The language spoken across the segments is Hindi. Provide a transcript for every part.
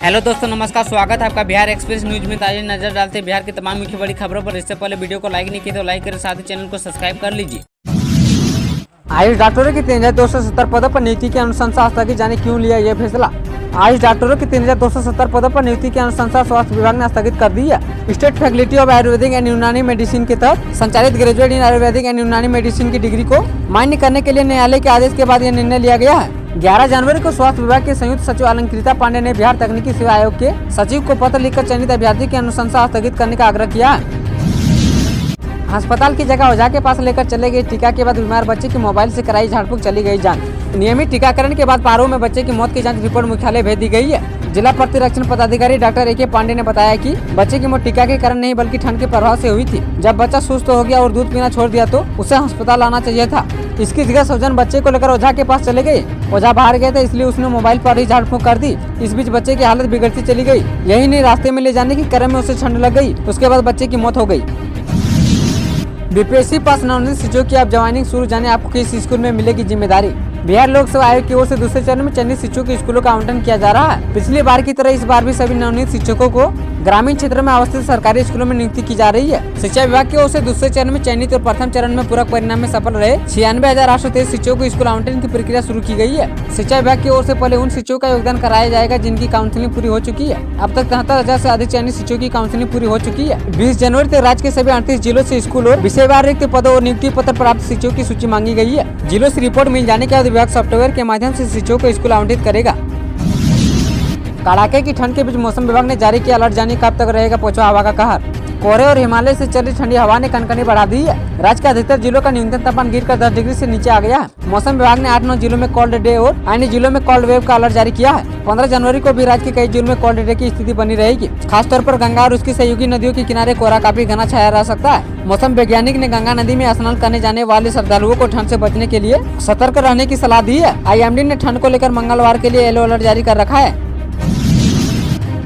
हेलो दोस्तों, नमस्कार। स्वागत है आपका बिहार एक्सप्रेस न्यूज में। ताज़ा नजर डालते हैं बिहार की तमाम मुख्य बड़ी खबरों पर। इससे पहले वीडियो को लाइक नहीं किया तो लाइक करें, साथ ही चैनल को सब्सक्राइब कर लीजिए। आयुष डॉक्टरों की 3270 पदों पर नियुक्ति की अनुशंसा स्थगित, जाने क्यों लिया यह फैसला। आयुष डॉक्टरों की 3270 पदों पर नियुक्ति की अनुशंसा स्वास्थ्य विभाग ने स्थगित कर दी है। State faculty of Ayurvedic and यूनानी मेडिसिन के तहत संचालित ग्रेजुएट इन आयुर्वेदिक एंड यूनानी मेडिसिन की डिग्री को मान्य करने के लिए न्यायालय के आदेश के बाद यह निर्णय लिया गया है। 11 जनवरी को स्वास्थ्य विभाग के संयुक्त सचिव अलंकृता पांडे ने बिहार तकनीकी सेवा आयोग के सचिव को पत्र लिखकर चयनित अभ्यर्थी की अनुशंसा स्थगित करने का आग्रह किया। अस्पताल की जगह ओझा के पास लेकर चले गए टीका के बाद बीमार बच्चे की मोबाइल से कराई झाड़ फूक, चली गई जांच। नियमित टीकाकरण के बाद पारो में बच्चे की मौत की जांच रिपोर्ट मुख्यालय भेज दी गई है। जिला प्रतिरक्षण पदाधिकारी डॉक्टर ए के पांडे ने बताया कि बच्चे की मौत टीका के कारण नहीं बल्कि ठंड के प्रभाव से हुई थी। जब बच्चा सुस्त हो गया और दूध पीना छोड़ दिया तो उसे अस्पताल आना चाहिए था। इसकी जगह सौजन बच्चे को लेकर ओझा के पास चले गए। ओझा बाहर गए थे, इसलिए उसने मोबाइल पर ही झाड़ फूक कर दी। इस बीच बच्चे की हालत बिगड़ती चली गई। यही नहीं, रास्ते में ले जाने के क्रम में उसे ठंड लग गई। उसके बाद बच्चे की मौत हो गई। बीपीएससी पास नवनियुक्त शिक्षकों की अब ज्वाइनिंग शुरू, जाने आपको किस स्कूल में मिलेगी जिम्मेदारी। बिहार लोक सेवा आयोग की ओर से दूसरे चरण में चयनित शिक्षकों के स्कूलों का आवंटन किया जा रहा है। पिछली बार की तरह इस बार भी सभी नवनियुक्त शिक्षकों को ग्रामीण क्षेत्र में अवस्थित सरकारी स्कूलों में नियुक्ति की जा रही है। शिक्षा विभाग की ओर से दूसरे चरण में चयनित और प्रथम चरण में पूरक परिणाम में सफल रहे 96,823 शिक्षकों को स्कूल आवंटन की प्रक्रिया शुरू की गई है। शिक्षा विभाग की ओर से पहले उन शिक्षकों का योगदान कराया जाएगा जिनकी काउंसिलिंग पूरी हो चुकी है। अब तक 73,000 से अधिक चयनित शिक्षकों की काउंसिलिंग पूरी हो चुकी है। 20 जनवरी तक राज्य के सभी 38 जिलों से स्कूल और विषयवार रिक्त पदों और नियुक्ति पत्र प्राप्त शिक्षकों की सूची मांगी गई है। जिलों से रिपोर्ट मिल जाने के बाद विभाग सॉफ्टवेयर के माध्यम से शिक्षकों को स्कूल आवंटित करेगा। कड़ाके की ठंड के बीच मौसम विभाग ने जारी किया अलर्ट, जाने कब तक रहेगा पछुआ हवा का कहर। कोहरे और हिमालय से चली ठंडी हवा ने कनकनी बढ़ा दी है। राज्य के अधिकतर जिलों का न्यूनतम तापमान गिरकर 10 डिग्री से नीचे आ गया है। मौसम विभाग ने 8-9 जिलों में कोल्ड डे और अन्य जिलों में कोल्ड वेव का अलर्ट जारी किया है। 15 जनवरी को भी राज्य के कई जिलों में कोल्ड डे की स्थिति बनी रहेगी। खासतौर पर गंगा और उसकी सहयोगी नदियों के किनारे कोहरा काफी घना छाया रह सकता है। मौसम वैज्ञानिक ने गंगा नदी में स्नान करने जाने वाले श्रद्धालुओं को ठंड से बचने के लिए सतर्क रहने की सलाह दी है। IMD ने ठंड को लेकर मंगलवार के लिए येलो अलर्ट जारी कर रखा है।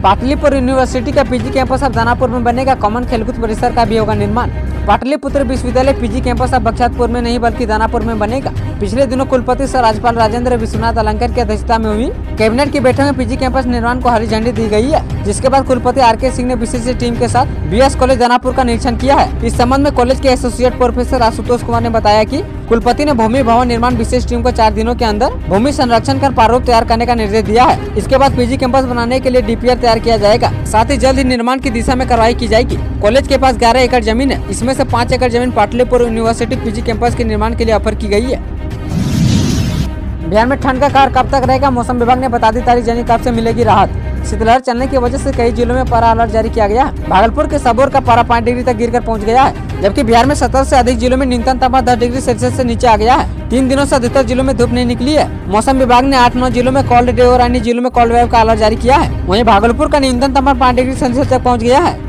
पाटलिपुत्र यूनिवर्सिटी का पीजी कैंपस अब दानापुर में बनेगा। कॉमन खेलकूद परिसर का भी होगा निर्माण। पाटलिपुत्र विश्वविद्यालय पीजी कैंपस अब बख्तियारपुर में नहीं बल्कि दानापुर में बनेगा। पिछले दिनों कुलपति सर राज्यपाल राजेंद्र विश्वनाथ अलंकर की अध्यक्षता में हुई कैबिनेट की बैठक में पीजी कैंपस निर्माण को हरी झंडी दी गई है, जिसके बाद कुलपति RK सिंह ने विशेष टीम के साथ BS कॉलेज दानापुर का निरीक्षण किया है। इस संबंध में कॉलेज के एसोसिएट प्रोफेसर आशुतोष कुमार ने बताया कि कुलपति ने भूमि भवन निर्माण विशेष टीम को 4 दिनों के अंदर भूमि संरक्षण कर प्रारूप तैयार करने का निर्देश दिया है। इसके बाद पीजी कैंपस बनाने के लिए DPR तैयार किया जाएगा। साथ ही जल्द ही निर्माण की दिशा में कार्रवाई की जाएगी। कॉलेज के पास 11 एकड़ जमीन है। इसमें से 5 एकड़ जमीन पाटलिपुत्र यूनिवर्सिटी पीजी कैंपस के निर्माण के लिए ऑफर की गई है। बिहार में ठंड का कहर कब तक रहेगा, मौसम विभाग ने बता दी तारीख, जानी कब से मिलेगी राहत। शीतलहर चलने की वजह से कई जिलों में पारा अलर्ट जारी किया गया है। भागलपुर के सबौर का पारा 5 डिग्री तक गिरकर पहुंच गया है, जबकि बिहार में 70 से अधिक जिलों में न्यूनतम तापमान 10 डिग्री सेल्सियस से नीचे आ गया है। 3 दिनों से अधिकतर जिलों में धूप नहीं निकली है। मौसम विभाग ने 8-9 जिलों में कोल्ड डे और अन्य जिलों में कोल्ड वेव का अलर्ट जारी किया है। वहीं भागलपुर का न्यूनतम तापमान 5 डिग्री सेल्सियस तक पहुँच गया है।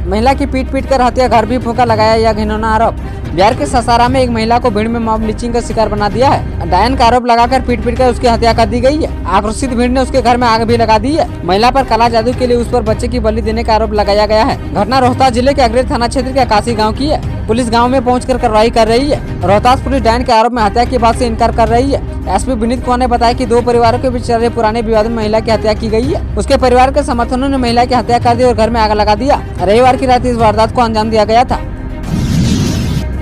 महिला की पीट कर हत्या, घर भी फूंका लगाया, यह घिनौना आरोप। बिहार के ससारा में एक महिला को भीड़ में मॉब लिंचिंग का शिकार बना दिया है। डायन का आरोप लगाकर पीट कर उसकी हत्या कर दी गई है। आक्रोशित भीड़ ने उसके घर में आग भी लगा दी है। महिला पर काला जादू के लिए उस पर बच्चे की बलि देने का आरोप लगाया गया है। घटना रोहतास जिले के अग्रेर थाना क्षेत्र के आकाशी गाँव की है। पुलिस गाँव में पहुंचकर कार्रवाई कर रही है। रोहतास पुलिस डायन के आरोप में हत्या की बात से इनकार कर रही है। SP विनीत कुमार ने बताया कि 2 परिवारों के बीच चल रहे पुराने विवाद में महिला की हत्या की गई है। उसके परिवार के समर्थकों ने महिला की हत्या कर दी और घर में आग लगा दिया। रविवार की रात इस वारदात को अंजाम दिया गया था।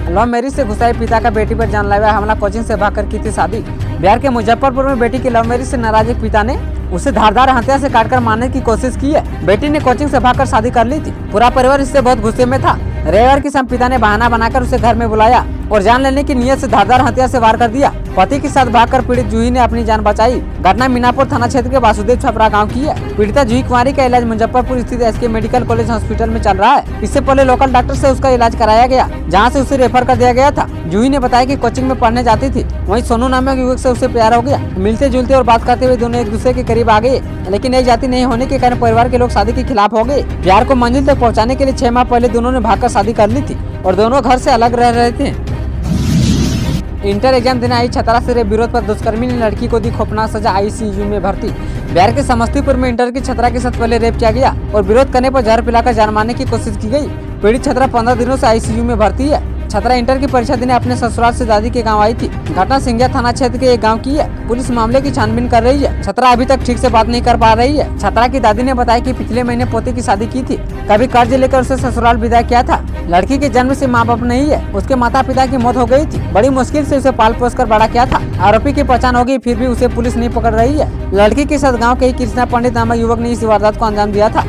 लव मैरिज से घुसाई पिता का बेटी पर जानलेवा हमला, कोचिंग से भागकर की थी शादी। बिहार के मुजफ्फरपुर में बेटी की लव मैरिज से नाराज एक पिता ने उसे धारदार हथियार से काटकर मारने की कोशिश की है। बेटी ने कोचिंग से भागकर शादी कर ली थी। पूरा परिवार इससे बहुत गुस्से में था। रविवार की शाम पिता ने बहाना बनाकर उसे घर में बुलाया और जान लेने की नियत से धारदार हथियार से वार कर दिया। पति के साथ भागकर पीड़ित जूही ने अपनी जान बचाई। घटना मीनापुर थाना क्षेत्र के वासुदेव छपरा गांव की है। पीड़िता जूही कुमारी का इलाज मुजफ्फरपुर स्थित SK मेडिकल कॉलेज हॉस्पिटल में चल रहा है। इससे पहले लोकल डॉक्टर से उसका इलाज कराया गया, जहां से उसे रेफर कर दिया गया था। जूही ने बताया कि कोचिंग में पढ़ने जाती थी। वहीं सोनू नामक युवक से उसे प्यार हो गया। मिलते जुलते और बात करते हुए दोनों एक दूसरे के करीब आ गए, लेकिन एक जाति नहीं होने के कारण परिवार के लोग शादी के खिलाफ हो गए। प्यार को मंजिल तक पहुंचाने के लिए 6 माह पहले दोनों ने भागकर शादी कर ली थी और दोनों घर से अलग रह रहे थे। इंटर एग्जाम देने आई छात्रा से विरोध पर दुष्कर्मी ने लड़की को दी खौफनाक सजा, ICU में भर्ती। बिहार के समस्तीपुर में इंटर की छात्रा के साथ पहले रेप किया गया और विरोध करने पर जहर पिलाकर जान मारने की कोशिश की गई। पीड़ित छात्रा 15 दिनों से ICU में भर्ती है। छतरा इंटर की परीक्षा देने अपने ससुराल से दादी के गांव आई थी। घटना सिंघिया थाना क्षेत्र के एक गांव की है। पुलिस मामले की छानबीन कर रही है। छतरा अभी तक ठीक से बात नहीं कर पा रही है। छतरा की दादी ने बताया कि पिछले महीने पोती की शादी की थी, कभी कर्ज लेकर उसे ससुराल विदा किया था। लड़की के जन्म से माँ बाप नहीं है, उसके माता पिता की मौत हो गई थी। बड़ी मुश्किल से उसे पाल पोस कर बड़ा किया था। आरोपी की पहचान हो गई, फिर भी उसे पुलिस नहीं पकड़ रही है। लड़की के साथ गाँव के ही कृष्णा पंडित नामक युवक ने इस वारदात को अंजाम दिया था।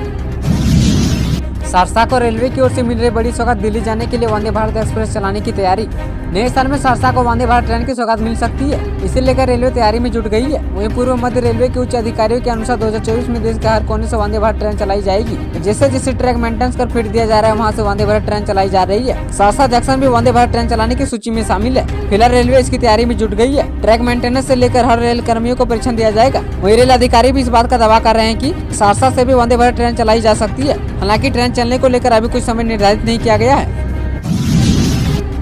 सहरसा को रेलवे की ओर से मिल रही बड़ी सौगात, दिल्ली जाने के लिए वंदे भारत एक्सप्रेस चलाने की तैयारी। नए साल में सहरसा को वंदे भारत ट्रेन की सौगात मिल सकती है, इसे लेकर रेलवे तैयारी में जुट गई है। वहीं पूर्व मध्य रेलवे के उच्च अधिकारियों के अनुसार 2024 में देश के हर कोने से वंदे भारत ट्रेन चलाई जाएगी। जैसे जैसे ट्रैक मेंटेनेंस कर फिट दिया जा रहा है, वहाँ से वंदे भारत ट्रेन चलाई जा रही है। सहरसा जंक्शन भी वंदे भारत ट्रेन चलाने की सूची में शामिल है। फिलहाल रेलवे इसकी तैयारी में जुट गई है। ट्रैक मेंटेनेंस से लेकर हर रेल कर्मियों को परीक्षण दिया जाएगा। वही रेल अधिकारी भी इस बात का दावा कर रहे हैं कि सहरसा से भी वंदे भारत ट्रेन चलाई जा सकती है। हालांकि ट्रेन चलने को लेकर अभी कुछ समय निर्धारित नहीं किया गया है।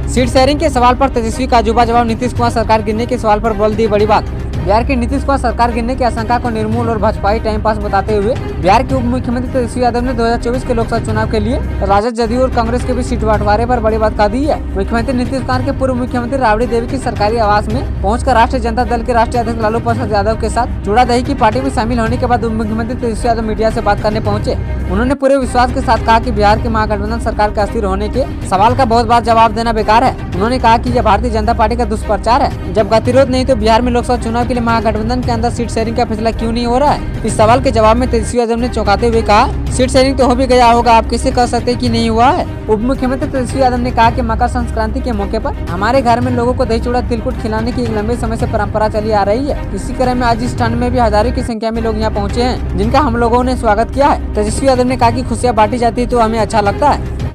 सीट शेयरिंग के सवाल पर तेजस्वी का अजूबा जवाब। नीतीश कुमार सरकार गिरने के सवाल पर बोल दी बड़ी बात। बिहार के नीतीश कुमार सरकार गिरने की आशंका को निर्मूल और भाजपाई टाइम पास बताते हुए बिहार के उप मुख्यमंत्री तेजस्वी यादव ने 2024 के लोकसभा चुनाव के लिए राजद, जदयू और कांग्रेस के बीच सीट बंटवारे पर बड़ी बात कह दी है। मुख्यमंत्री नीतीश कुमार के पूर्व मुख्यमंत्री राबड़ी देवी की सरकारी आवास में पहुंचकर राष्ट्रीय जनता दल के राष्ट्रीय अध्यक्ष लालू प्रसाद यादव के साथ चूड़ा दही की पार्टी में शामिल होने के बाद उप मुख्यमंत्री तेजस्वी यादव मीडिया से बात करने पहुंचे। उन्होंने पूरे विश्वास के साथ कहा कि बिहार के महागठबंधन सरकार के अस्थिर होने के सवाल का बहुत बार जवाब देना बेकार है। उन्होंने कहा कि यह भारतीय जनता पार्टी का दुष्प्रचार है। जब गतिरोध नहीं तो बिहार में लोकसभा चुनाव के लिए महागठबंधन के अंदर सीट शेयरिंग का फैसला क्यों नहीं हो रहा है। इस सवाल के जवाब में तेजस्वी यादव ने चौंकाते हुए कहा, सीट शेयरिंग तो हो भी गया होगा, आप कैसे कह सकते कि नहीं हुआ है। उप मुख्यमंत्री तेजस्वी यादव ने कहा कि मकर संक्रांति के मौके पर हमारे घर में लोगों को दही चूड़ा तिलकुट खिलाने की एक लंबे समय से परंपरा चली आ रही है। इसी क्रम में आज इस ठंड में भी हजारों की संख्या में लोग यहाँ पहुँचे हैं, जिनका हम लोगों ने स्वागत किया है। तेजस्वी यादव ने कहा कि खुशियाँ बांटी जाती है तो हमें अच्छा लगता है।